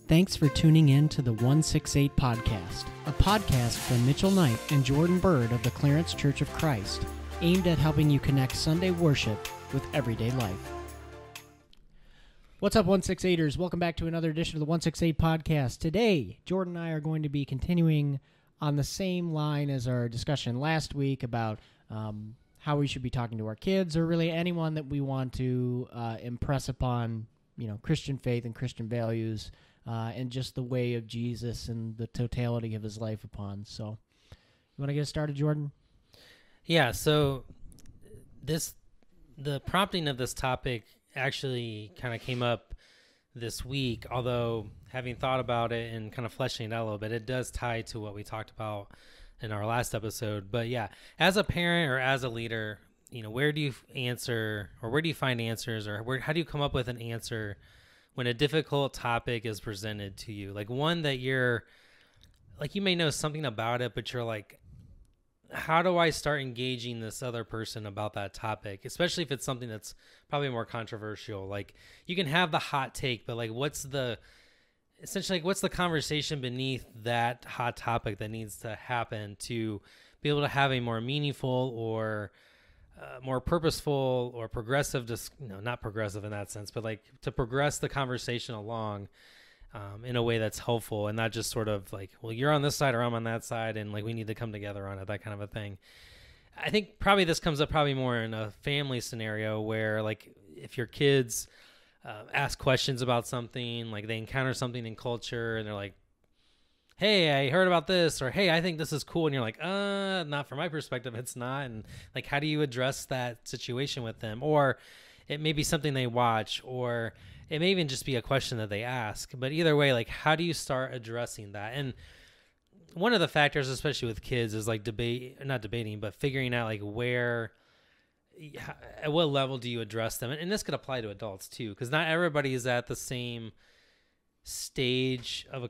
Thanks for tuning in to the 168 Podcast, a podcast from Mitchell Knight and Jordan Byrd of the Clarence Church of Christ, aimed at helping you connect Sunday worship with everyday life. What's up, 168ers? Welcome back to another edition of the 168 Podcast. Today, Jordan and I are going to be continuing on the same line as our discussion last week about how we should be talking to our kids, or really anyone that we want to impress upon, Christian faith and Christian values, and just the way of Jesus and the totality of his life upon. So, you want to get started, Jordan? Yeah, so the prompting of this topic actually kind of came up this week, although having thought about it and kind of fleshing it out a little bit, it does tie to what we talked about in our last episode. But yeah, as a parent or as a leader, where do you answer, or where do you find answers, or how do you come up with an answer when a difficult topic is presented to you? Like one that you're like, you may know something about it, but you're like, how do I start engaging this other person about that topic? Especially if it's something that's probably more controversial. Like you can have the hot take, but like what's the conversation beneath that hot topic that needs to happen to be able to have a more meaningful or more purposeful or progressive, not progressive in that sense, but like to progress the conversation along in a way that's helpful and not just sort of like, well, you're on this side or I'm on that side and like we need to come together on it, that kind of a thing. I think probably this comes up probably more in a family scenario where like if your kids ask questions about something, like they encounter something in culture and they're like, hey, I heard about this, or hey, I think this is cool. And you're like, not from my perspective, it's not. And like, how do you address that situation with them? Or it may be something they watch, or it may even just be a question that they ask. But either way, like, how do you start addressing that? And one of the factors, especially with kids, is like not debating, but figuring out like at what level do you address them? And this could apply to adults too, because not everybody is at the same stage of a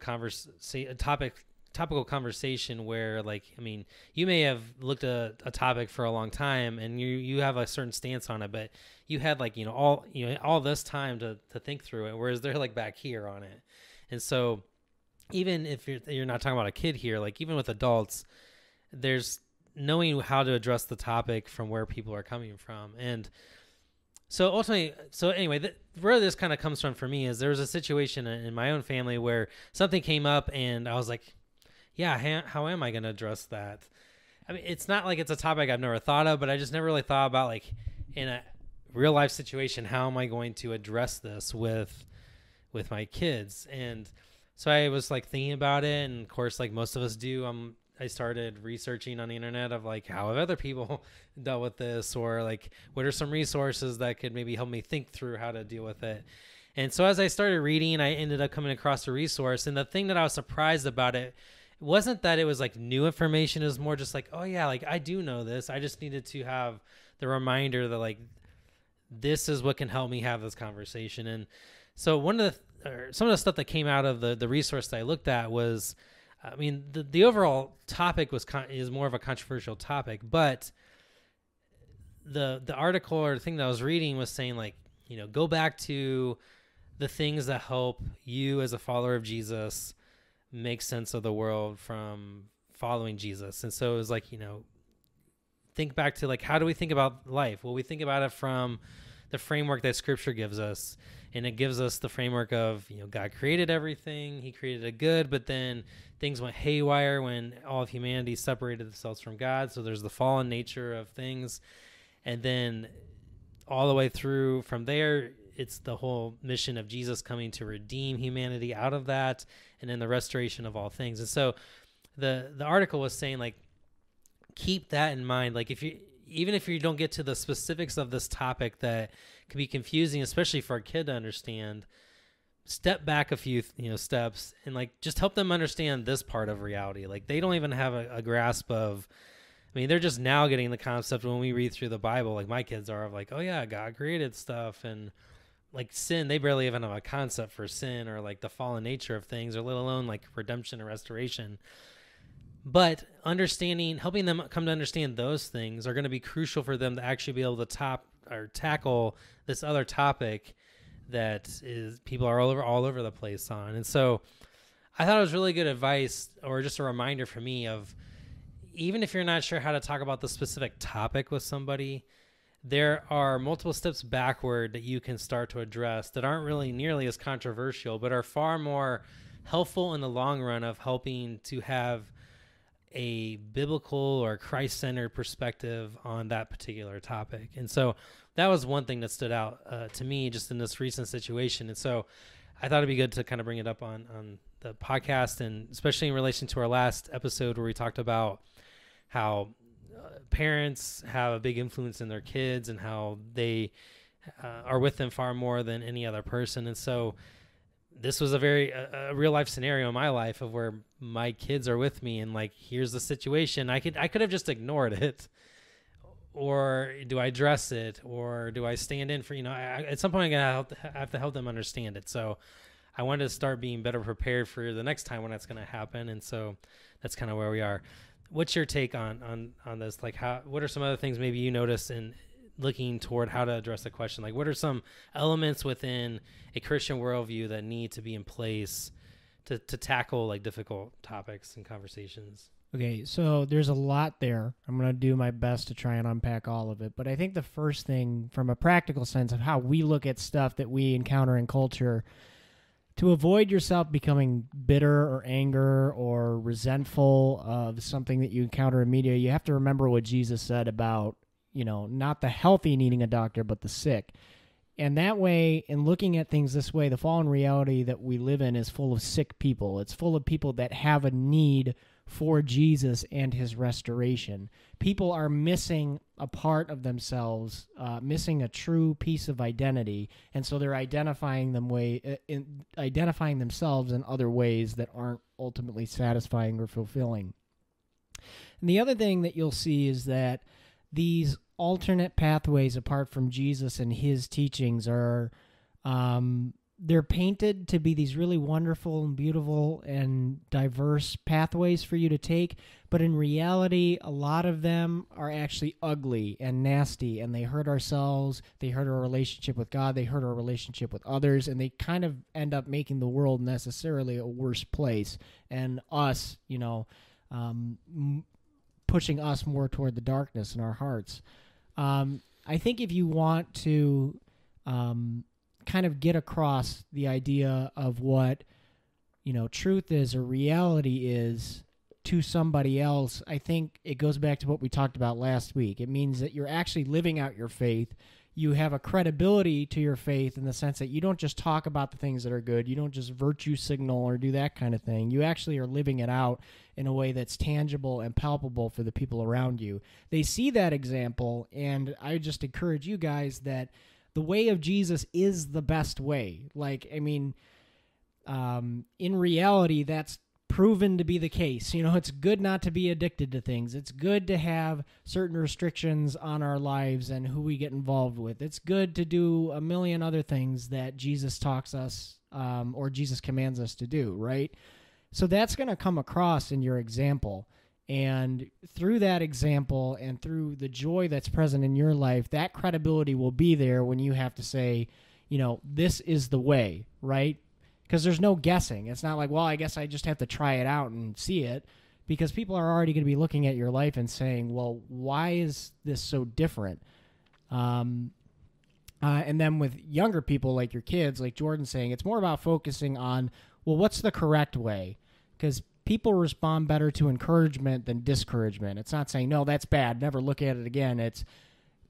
topical conversation where like, I mean, you may have looked at a topic for a long time and you have a certain stance on it, but you had like, all this time to think through it, whereas they're like back here on it. And so even if you're not talking about a kid here, like even with adults, there's knowing how to address the topic from where people are coming from. And so anyway, where this kind of comes from for me is there was a situation in my own family where something came up and I was like, yeah, how am I going to address that? I mean, it's not like it's a topic I've never thought of, but I just never really thought about like in a real life situation, how am I going to address this with my kids? And so I was like thinking about it. And of course, like most of us do, I started researching on the internet of like, how have other people dealt with this? Or like, what are some resources that could maybe help me think through how to deal with it? And so as I started reading, I ended up coming across a resource. And the thing that I was surprised about it wasn't that it was like new information. It was more just like, oh yeah, like I do know this. I just needed to have the reminder that like, this is what can help me have this conversation. And so some of the stuff that came out of the resource that I looked at was, I mean, the overall topic is more of a controversial topic, but the article or the thing that I was reading was saying like, go back to the things that help you as a follower of Jesus make sense of the world from following Jesus. And so it was like, think back to like, how do we think about life? Well, we think about it from the framework that Scripture gives us. And it gives us the framework of, God created everything. He created it good, but then things went haywire when all of humanity separated themselves from God. So there's the fallen nature of things. And then all the way through from there, it's the whole mission of Jesus coming to redeem humanity out of that, and then the restoration of all things. And so the article was saying, like, keep that in mind. Like, even if you don't get to the specifics of this topic that can be confusing, especially for a kid to understand, step back a few steps and like just help them understand this part of reality. Like they don't even have a grasp of, I mean, they're just now getting the concept when we read through the Bible, like my kids are, of like, oh yeah, God created stuff, and like sin, they barely even have a concept for sin or like the fallen nature of things, or let alone like redemption and restoration. But helping them come to understand those things are going to be crucial for them to actually be able to tackle this other topic that is people are all over the place on. And so I thought it was really good advice, or just a reminder for me of, even if you're not sure how to talk about the specific topic with somebody, there are multiple steps backward that you can start to address that aren't really nearly as controversial, but are far more helpful in the long run of helping to have a biblical or Christ-centered perspective on that particular topic. And so that was one thing that stood out to me just in this recent situation. And so I thought it'd be good to kind of bring it up on the podcast, and especially in relation to our last episode where we talked about how parents have a big influence in their kids and how they are with them far more than any other person. And so this was a real life scenario in my life of where my kids are with me, and like, here's the situation. I could have just ignored it, or do I address it, or do I stand in for, at some point I have to help them understand it. So I wanted to start being better prepared for the next time when that's going to happen. And so that's kind of where we are. What's your take on this? Like, what are some other things maybe you notice in looking toward how to address the question? Like, what are some elements within a Christian worldview that need to be in place to tackle like difficult topics and conversations? Okay, so there's a lot there. I'm going to do my best to try and unpack all of it. But I think the first thing, from a practical sense of how we look at stuff that we encounter in culture, to avoid yourself becoming bitter or anger or resentful of something that you encounter in media, you have to remember what Jesus said about, not the healthy needing a doctor, but the sick. And that way, in looking at things this way, the fallen reality that we live in is full of sick people. It's full of people that have a need for Jesus and his restoration. People are missing a part of themselves, missing a true piece of identity, and so they're identifying themselves in other ways that aren't ultimately satisfying or fulfilling. And the other thing that you'll see is that these alternate pathways apart from Jesus and his teachings are they're painted to be these really wonderful and beautiful and diverse pathways for you to take, but in reality, a lot of them are actually ugly and nasty, and they hurt ourselves, they hurt our relationship with God, they hurt our relationship with others, and they kind of end up making the world necessarily a worse place, and us, pushing us more toward the darkness in our hearts. I think if you want to kind of get across the idea of what, truth is or reality is to somebody else, I think it goes back to what we talked about last week. It means that you're actually living out your faith. You have a credibility to your faith in the sense that you don't just talk about the things that are good. You don't just virtue signal or do that kind of thing. You actually are living it out in a way that's tangible and palpable for the people around you. They see that example, and I just encourage you guys that the way of Jesus is the best way. In reality, that's proven to be the case. It's good not to be addicted to things. It's good to have certain restrictions on our lives and who we get involved with. It's good to do a million other things that Jesus talks us or Jesus commands us to do, right? So that's going to come across in your example. And through that example and through the joy that's present in your life, that credibility will be there when you have to say, this is the way, right? Because there's no guessing. It's not like, well, I guess I just have to try it out and see it, because people are already going to be looking at your life and saying, well, why is this so different? And then with younger people like your kids, like Jordan's saying, it's more about focusing on, well, what's the correct way? Because people respond better to encouragement than discouragement. It's not saying, no, that's bad, never look at it again. It's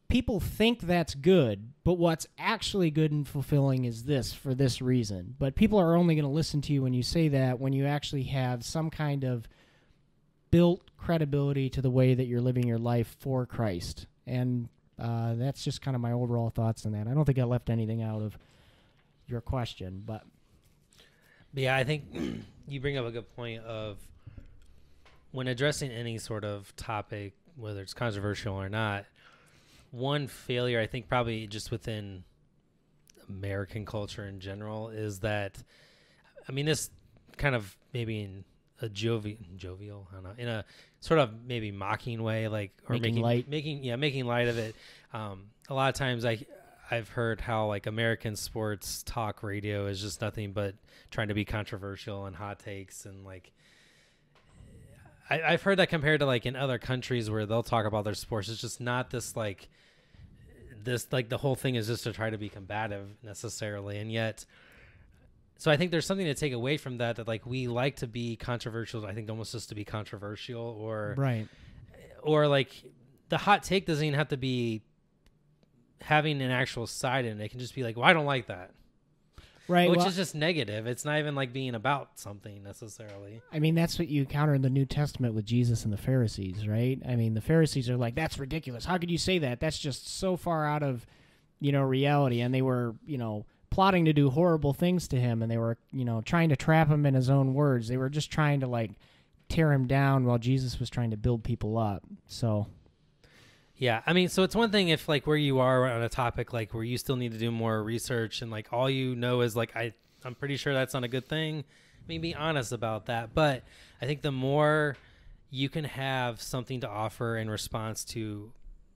people think that's good, but what's actually good and fulfilling is this for this reason. But people are only going to listen to you when you say that, when you actually have some kind of built credibility to the way that you're living your life for Christ. And that's just kind of my overall thoughts on that. I don't think I left anything out of your question, but yeah, I think you bring up a good point of when addressing any sort of topic, whether it's controversial or not, one failure, I think probably just within American culture in general, is that, this kind of maybe in a jovial, I don't know, in a sort of maybe mocking way, like, or making light of it. A lot of times I've heard how like American sports talk radio is just nothing but trying to be controversial and hot takes, and like I've heard that compared to like in other countries where they'll talk about their sports, it's just not this like the whole thing is just to try to be combative necessarily. And yet, so I think there's something to take away from that like we like to be controversial, I think almost just to be controversial, or right, or like the hot take doesn't even have to be having an actual side in it. It can just be like, well, I don't like that. Right. Which is just negative. It's not even like being about something necessarily. I mean, that's what you encounter in the New Testament with Jesus and the Pharisees, right? I mean, the Pharisees are like, that's ridiculous. How could you say that? That's just so far out of, reality. And they were, plotting to do horrible things to him. And they were, trying to trap him in his own words. They were just trying to like tear him down while Jesus was trying to build people up. So... yeah, I mean, so it's one thing if like where you are on a topic like where you still need to do more research and like all you know is like I'm pretty sure that's not a good thing. I mean, be honest about that. But I think the more you can have something to offer in response to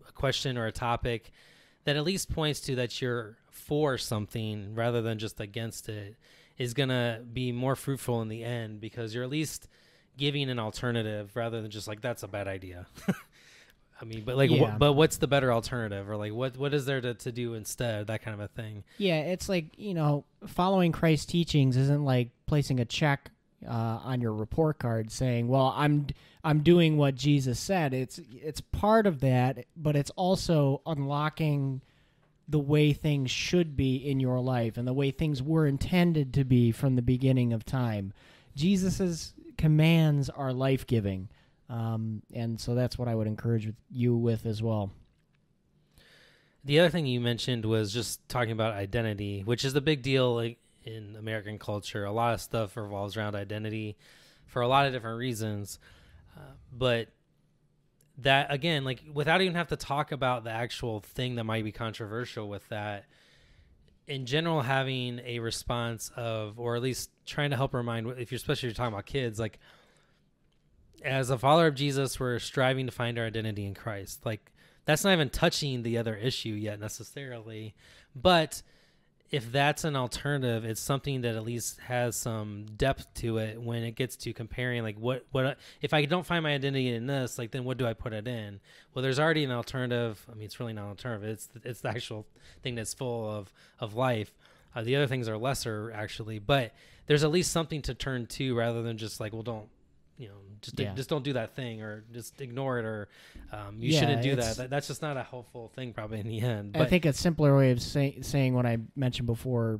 a question or a topic that at least points to that you're for something rather than just against it is going to be more fruitful in the end, because you're at least giving an alternative rather than just like, that's a bad idea. I mean, but like, yeah. But what's the better alternative, or like, what is there to do instead? That kind of a thing. Yeah, it's like, following Christ's teachings isn't like placing a check on your report card saying, "Well, I'm doing what Jesus said." It's part of that, but it's also unlocking the way things should be in your life and the way things were intended to be from the beginning of time. Jesus's commands are life-giving. And so that's what I would encourage you with as well. The other thing you mentioned was just talking about identity, which is a big deal like, in American culture. A lot of stuff revolves around identity for a lot of different reasons. But that, again, like without even have to talk about the actual thing that might be controversial with that, in general, having a response of, or at least trying to help remind, especially if you're talking about kids, like, as a follower of Jesus, we're striving to find our identity in Christ. Like, that's not even touching the other issue yet necessarily. But if that's an alternative, it's something that at least has some depth to it when it gets to comparing, like, what if I don't find my identity in this, like, then what do I put it in? Well, there's already an alternative. I mean, it's really not an alternative. It's the actual thing that's full of life. The other things are lesser, actually. But there's at least something to turn to rather than just like, well, don't. Just don't do that thing, or just ignore it, or you shouldn't do that. That's just not a helpful thing probably in the end. But I think a simpler way of saying what I mentioned before,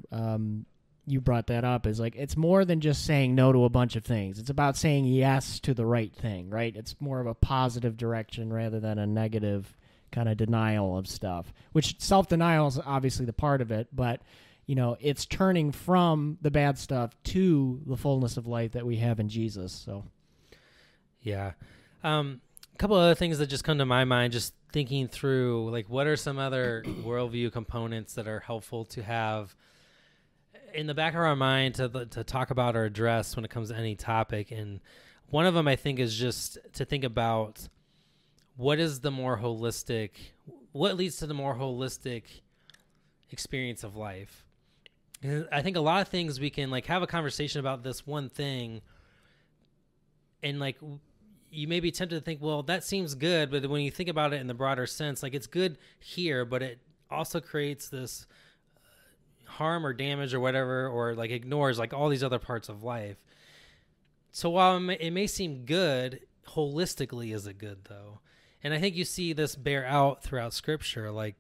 you brought that up, is like it's more than just saying no to a bunch of things. It's about saying yes to the right thing, right? It's more of a positive direction rather than a negative kind of denial of stuff, which self-denial is obviously the part of it, but it's turning from the bad stuff to the fullness of life that we have in Jesus. So. Yeah. A couple other things that just come to my mind, just thinking through, like, what are some other worldview components that are helpful to have in the back of our mind to talk about or address when it comes to any topic. And one of them, I think, is just to think about what leads to the more holistic experience of life. And I think a lot of things we can, like, have a conversation about this one thing, and, like, you may be tempted to think, well, that seems good, but when you think about it in the broader sense, like, it's good here, but it also creates this harm or damage or whatever, or like ignores like all these other parts of life. So while it may seem good, holistically is it good though? And I think you see this bear out throughout Scripture. Like,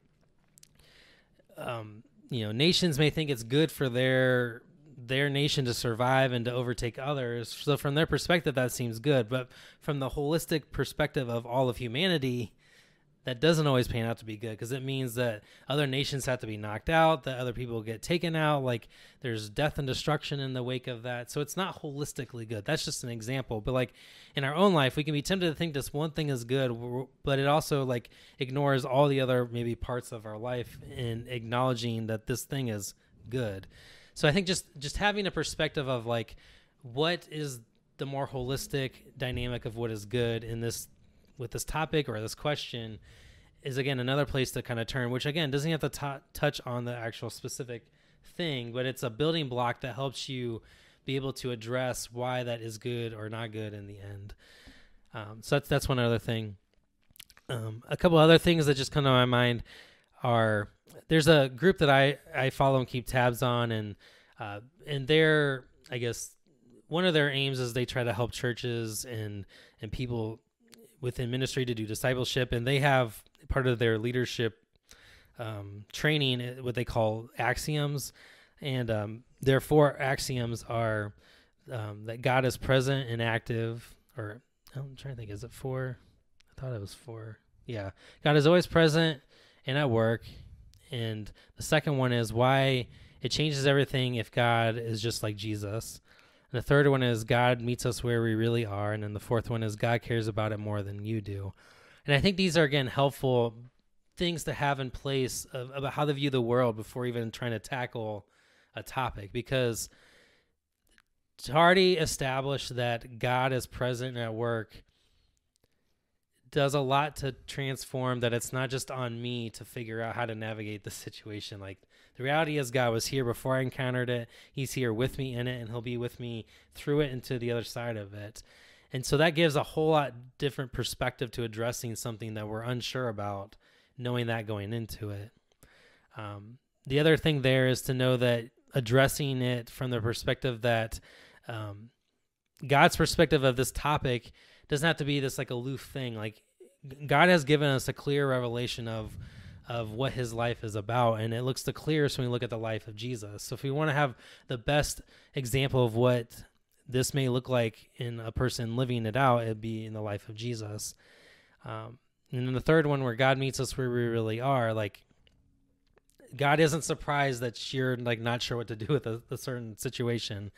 nations may think it's good for their nation to survive and to overtake others. So from their perspective, that seems good. But from the holistic perspective of all of humanity, that doesn't always pan out to be good, because it means that other nations have to be knocked out, that other people get taken out. Like, there's death and destruction in the wake of that. So it's not holistically good. That's just an example. But like in our own life, we can be tempted to think this one thing is good, but it also like ignores all the other maybe parts of our life in acknowledging that this thing is good. So I think just having a perspective of like, what is the more holistic dynamic of what is good in this, with this topic or this question, is again another place to kind of turn, which again doesn't have to touch on the actual specific thing, but it's a building block that helps you be able to address why that is good or not good in the end. So that's one other thing. A couple other things that just come to my mind are, there's a group that I follow and keep tabs on, and they're, I guess, one of their aims is they try to help churches and people within ministry to do discipleship, and they have part of their leadership training what they call axioms, and their 4 axioms are that God is present and active, or I'm trying to think, is it 4? I thought it was 4. Yeah, God is always present and at work. And the second one is why it changes everything if God is just like Jesus. And the third one is God meets us where we really are. And then the fourth one is God cares about it more than you do. And I think these are, again, helpful things to have in place about how to view the world before even trying to tackle a topic, because to already establish that God is present and at work does a lot to transform that it's not just on me to figure out how to navigate the situation. Like, the reality is God was here before I encountered it. He's here with me in it, and he'll be with me through it and to the other side of it. And so that gives a whole lot different perspective to addressing something that we're unsure about, knowing that going into it. The other thing there is to know that addressing it from the perspective that God's perspective of this topic doesn't have to be this like aloof thing. Like, God has given us a clear revelation of what his life is about, and it looks the clearest when we look at the life of Jesus. So if we want to have the best example of what this may look like in a person living it out, it'd be in the life of Jesus. And then the third one, where God meets us where we really are, like, God isn't surprised that you're like not sure what to do with a certain situation,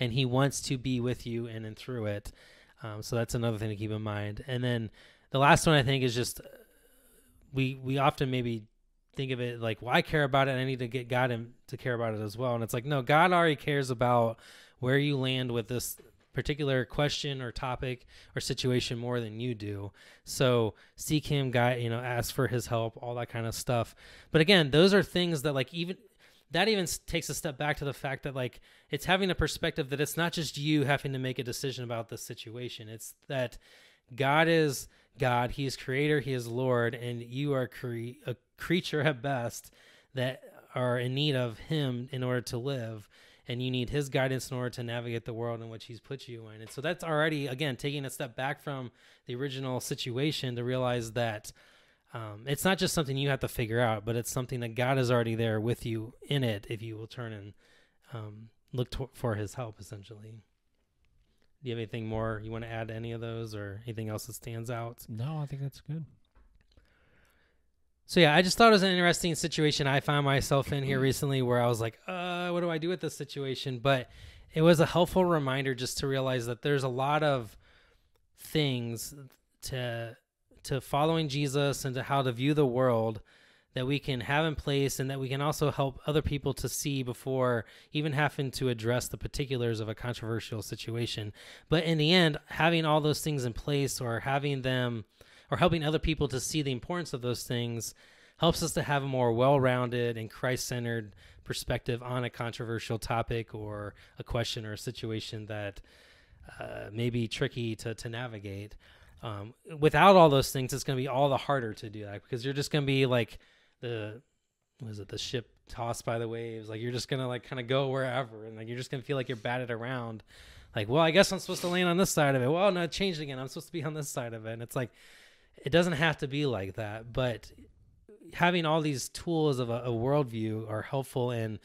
and he wants to be with you in and through it. So that's another thing to keep in mind. And then the last one, I think, is just we often maybe think of it like, well, I care about it, and I need to get God to care about it as well. And it's like, no, God already cares about where you land with this particular question or topic or situation more than you do. So seek him, God, ask for his help, all that kind of stuff. But again, those are things that like even takes a step back to the fact that like it's having a perspective that it's not just you having to make a decision about this situation. It's that God is God, he is creator, he is Lord, and you are a creature at best that are in need of him in order to live. And you need his guidance in order to navigate the world in which he's put you in. And so that's already, again, taking a step back from the original situation to realize that it's not just something you have to figure out, but it's something that God is already there with you in it if you will turn and look for his help, essentially. Do you have anything more you want to add to any of those, or anything else that stands out? No, I think that's good. So yeah, I just thought it was an interesting situation I found myself in here recently, where I was like, what do I do with this situation? But it was a helpful reminder just to realize that there's a lot of things to following Jesus and to how to view the world that we can have in place, and that we can also help other people to see before even having to address the particulars of a controversial situation. But in the end, having all those things in place, or having them, or helping other people to see the importance of those things, helps us to have a more well-rounded and Christ-centered perspective on a controversial topic or a question or a situation that may be tricky to navigate. Without all those things, it's going to be all the harder to do that, because you're just going to be like the ship tossed by the waves. Like, you're just going to like kind of go wherever, and like you're just going to feel like you're batted around. Like, well, I guess I'm supposed to land on this side of it. Well, no, it changed again. I'm supposed to be on this side of it. And it's like, it doesn't have to be like that, but having all these tools of a worldview are helpful in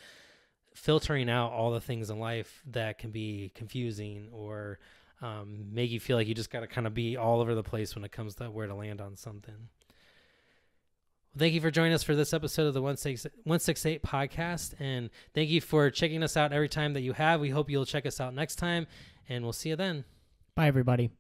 filtering out all the things in life that can be confusing or make you feel like you just got to kind of be all over the place when it comes to where to land on something. Well, thank you for joining us for this episode of the 168 podcast, and thank you for checking us out every time that you have. We hope you'll check us out next time, and we'll see you then. Bye, everybody.